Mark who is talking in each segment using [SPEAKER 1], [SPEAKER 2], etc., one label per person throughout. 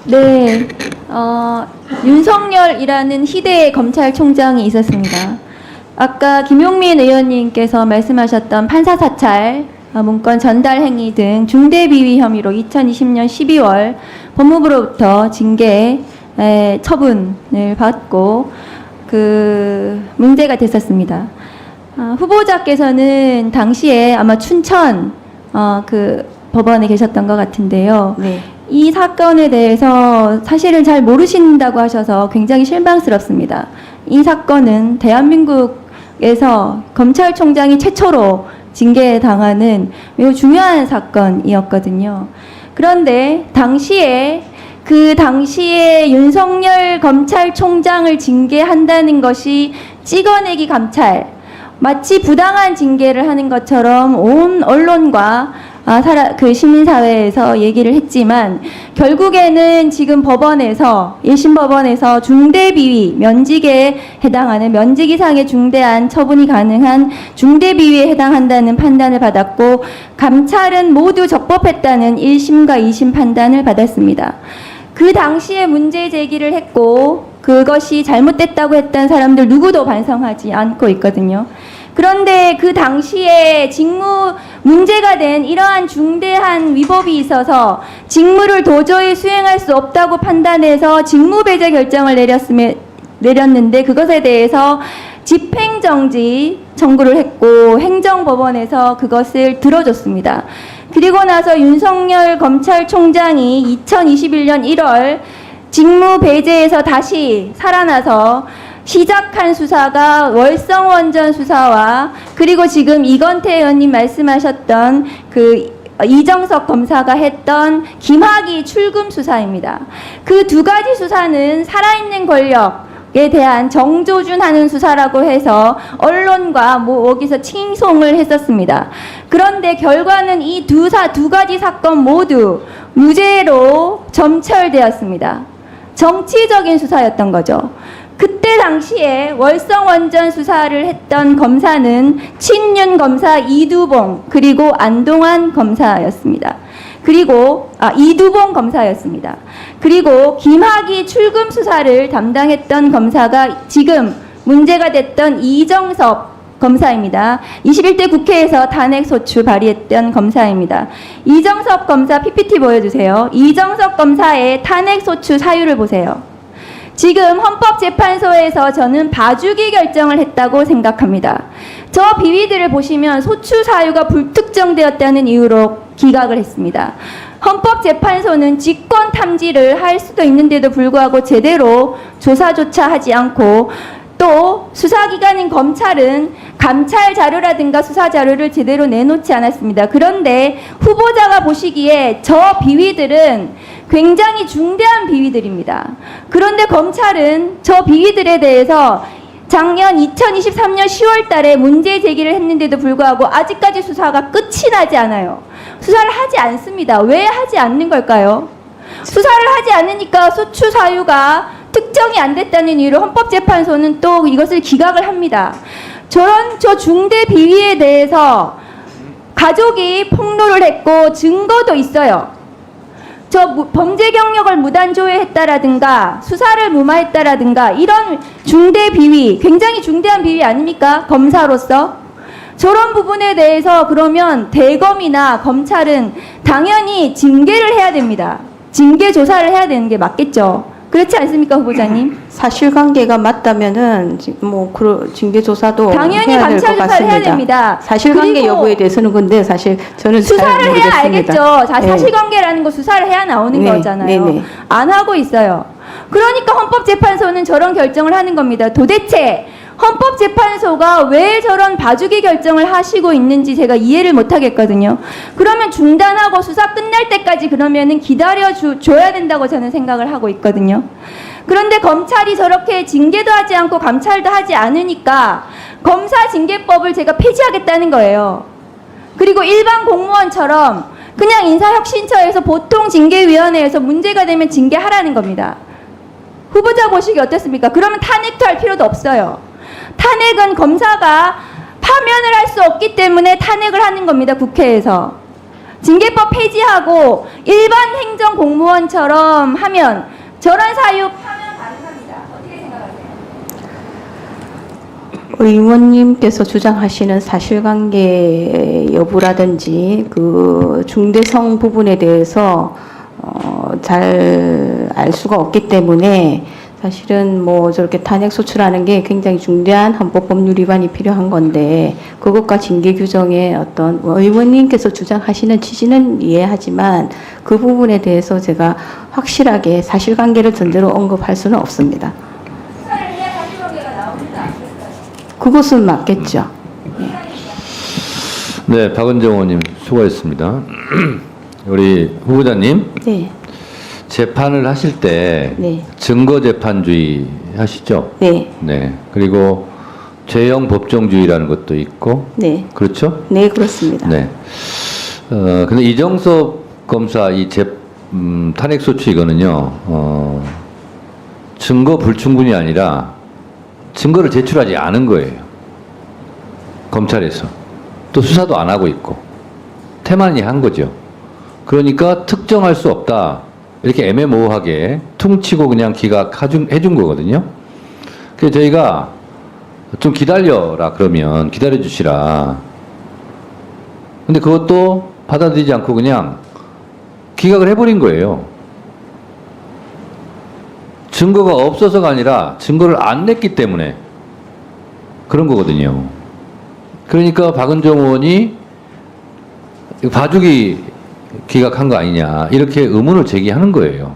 [SPEAKER 1] 네, 윤석열이라는 희대의 검찰총장이 있었습니다. 아까 김용민 의원님께서 말씀하셨던 판사 사찰, 문건 전달 행위 등 중대 비위 혐의로 2020년 12월 법무부로부터 징계 처분을 받고 문제가 됐었습니다. 후보자께서는 당시에 아마 춘천 법원에 계셨던 것 같은데요.
[SPEAKER 2] 네.
[SPEAKER 1] 이 사건에 대해서 사실은 잘 모르신다고 하셔서 굉장히 실망스럽습니다. 이 사건은 대한민국에서 검찰총장이 최초로 징계당하는 매우 중요한 사건이었거든요. 그런데 당시에 윤석열 검찰총장을 징계한다는 것이 찍어내기 감찰, 마치 부당한 징계를 하는 것처럼 온 언론과 시민사회에서 얘기를 했지만, 결국에는 지금 법원에서, 1심 법원에서 중대비위, 면직에 해당하는 면직 이상의 중대한 처분이 가능한 중대비위에 해당한다는 판단을 받았고, 감찰은 모두 적법했다는 1심과 2심 판단을 받았습니다. 그 당시에 문제 제기를 했고 그것이 잘못됐다고 했던 사람들 누구도 반성하지 않고 있거든요. 그런데 그 당시에 직무 문제가 된 이러한 중대한 위법이 있어서 직무를 도저히 수행할 수 없다고 판단해서 직무 배제 결정을 내렸는데, 그것에 대해서 집행정지 청구를 했고 행정법원에서 그것을 들어줬습니다. 그리고 나서 윤석열 검찰총장이 2021년 1월 직무 배제에서 다시 살아나서 시작한 수사가 월성원전 수사와, 그리고 지금 이건태 의원님 말씀하셨던 이정석 검사가 했던 김학의 출금 수사입니다. 그 두 가지 수사는 살아있는 권력에 대한 정조준하는 수사라고 해서 언론과 여기서 칭송을 했었습니다. 그런데 결과는 이 두 가지 사건 모두 무죄로 점철되었습니다. 정치적인 수사였던 거죠. 그때 당시에 월성원전 수사를 했던 검사는 친윤 검사 이두봉, 그리고 안동환 검사였습니다. 이두봉 검사였습니다. 그리고 김학의 출금 수사를 담당했던 검사가 지금 문제가 됐던 이정섭 검사입니다. 21대 국회에서 탄핵소추 발의했던 검사입니다. 이정섭 검사 PPT 보여주세요. 이정섭 검사의 탄핵소추 사유를 보세요. 지금 헌법재판소에서 저는 봐주기 결정을 했다고 생각합니다. 저 비위들을 보시면 소추 사유가 불특정되었다는 이유로 기각을 했습니다. 헌법재판소는 직권 탐지를 할 수도 있는데도 불구하고 제대로 조사조차 하지 않고, 또 수사기관인 검찰은 감찰 자료라든가 수사 자료를 제대로 내놓지 않았습니다. 그런데 후보자가 보시기에 저 비위들은 굉장히 중대한 비위들입니다. 그런데 검찰은 저 비위들에 대해서 작년 2023년 10월 달에 문제 제기를 했는데도 불구하고 아직까지 수사가 끝이 나지 않아요. 수사를 하지 않습니다. 왜 하지 않는 걸까요? 수사를 하지 않으니까 소추 사유가 특정이 안 됐다는 이유로 헌법재판소는 또 이것을 기각을 합니다. 저 중대 비위에 대해서 가족이 폭로를 했고 증거도 있어요. 범죄 경력을 무단 조회했다라든가 수사를 무마했다라든가 이런 중대 비위, 굉장히 중대한 비위 아닙니까? 검사로서. 저런 부분에 대해서 그러면 대검이나 검찰은 당연히 징계를 해야 됩니다. 징계 조사를 해야 되는 게 맞겠죠. 그렇지 않습니까, 후보자님?
[SPEAKER 2] 사실관계가 맞다면은 징계 조사도
[SPEAKER 1] 당연히
[SPEAKER 2] 해야 될 것
[SPEAKER 1] 감찰 조사를 해야
[SPEAKER 2] 같습니다.
[SPEAKER 1] 됩니다.
[SPEAKER 2] 사실관계 여부에 대해서는 근데 사실 저는
[SPEAKER 1] 수사를
[SPEAKER 2] 잘
[SPEAKER 1] 해야
[SPEAKER 2] 모르겠습니다.
[SPEAKER 1] 알겠죠. 사실관계라는 거 수사를 해야 나오는 거잖아요.
[SPEAKER 2] 네네.
[SPEAKER 1] 안 하고 있어요. 그러니까 헌법재판소는 저런 결정을 하는 겁니다. 도대체 헌법재판소가 왜 저런 봐주기 결정을 하시고 있는지 제가 이해를 못 하겠거든요. 그러면 중단하고 수사 끝날 때까지 그러면은 기다려줘야 된다고 저는 생각을 하고 있거든요. 그런데 검찰이 저렇게 징계도 하지 않고 감찰도 하지 않으니까 검사징계법을 제가 폐지하겠다는 거예요. 그리고 일반 공무원처럼 그냥 인사혁신처에서 보통징계위원회에서 문제가 되면 징계하라는 겁니다. 후보자 보시기 어떻습니까? 그러면 탄핵도 할 필요도 없어요. 탄핵은 검사가 파면을 할 수 없기 때문에 탄핵을 하는 겁니다. 국회에서. 징계법 폐지하고 일반 행정 공무원처럼 하면 저런 사유 하면 가능합니다. 어떻게 생각하세요?
[SPEAKER 2] 의원님께서 주장하시는 사실관계 여부라든지 그 중대성 부분에 대해서 잘 알 수가 없기 때문에 사실은 뭐 저렇게 탄핵 소추라는 게 굉장히 중대한 헌법 법률 위반이 필요한 건데 그것과 징계 규정의 어떤 의원님께서 주장하시는 취지는 이해하지만 그 부분에 대해서 제가 확실하게 사실관계를 전제로 언급할 수는 없습니다.
[SPEAKER 1] 수사를 해야 사실관계가 나옵니다.
[SPEAKER 2] 그것은 맞겠죠.
[SPEAKER 3] 네, 박은정 의원님 수고했습니다. 우리 후보자님
[SPEAKER 2] 네,
[SPEAKER 3] 재판을 하실 때
[SPEAKER 2] 네.
[SPEAKER 3] 증거 재판주의 하시죠?
[SPEAKER 2] 네,
[SPEAKER 3] 네. 그리고 죄형 법정주의라는 것도 있고
[SPEAKER 2] 네,
[SPEAKER 3] 그렇죠?
[SPEAKER 2] 네, 그렇습니다.
[SPEAKER 3] 네. 근데 이정섭 검사 이 탄핵 소추 이거는요. 증거 불충분이 아니라 증거를 제출하지 않은 거예요. 검찰에서. 또 수사도 안 하고 있고. 태만히 한 거죠. 그러니까 특정할 수 없다. 이렇게 애매모호하게 퉁치고 그냥 기각해준 거거든요. 그래서 저희가 좀 기다려라 그러면 기다려주시라. 근데 그것도 받아들이지 않고 그냥 기각을 해버린 거예요. 증거가 없어서가 아니라 증거를 안 냈기 때문에 그런 거거든요. 그러니까 박은정 의원이 봐주기 기각한 거 아니냐 이렇게 의문을 제기하는 거예요.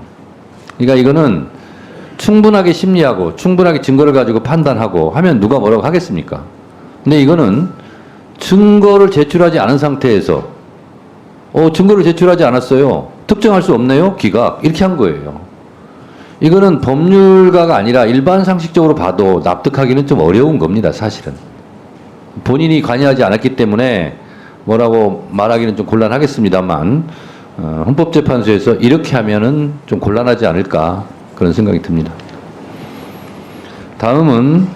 [SPEAKER 3] 그러니까 이거는 충분하게 심리하고 충분하게 증거를 가지고 판단하고 하면 누가 뭐라고 하겠습니까? 근데 이거는 증거를 제출하지 않은 상태에서 증거를 제출하지 않았어요. 특정할 수 없네요. 기각 이렇게 한 거예요. 이거는 법률가가 아니라 일반 상식적으로 봐도 납득하기는 좀 어려운 겁니다. 사실은. 본인이 관여하지 않았기 때문에 뭐라고 말하기는 좀 곤란하겠습니다만 헌법재판소에서 이렇게 하면은 좀 곤란하지 않을까 그런 생각이 듭니다. 다음은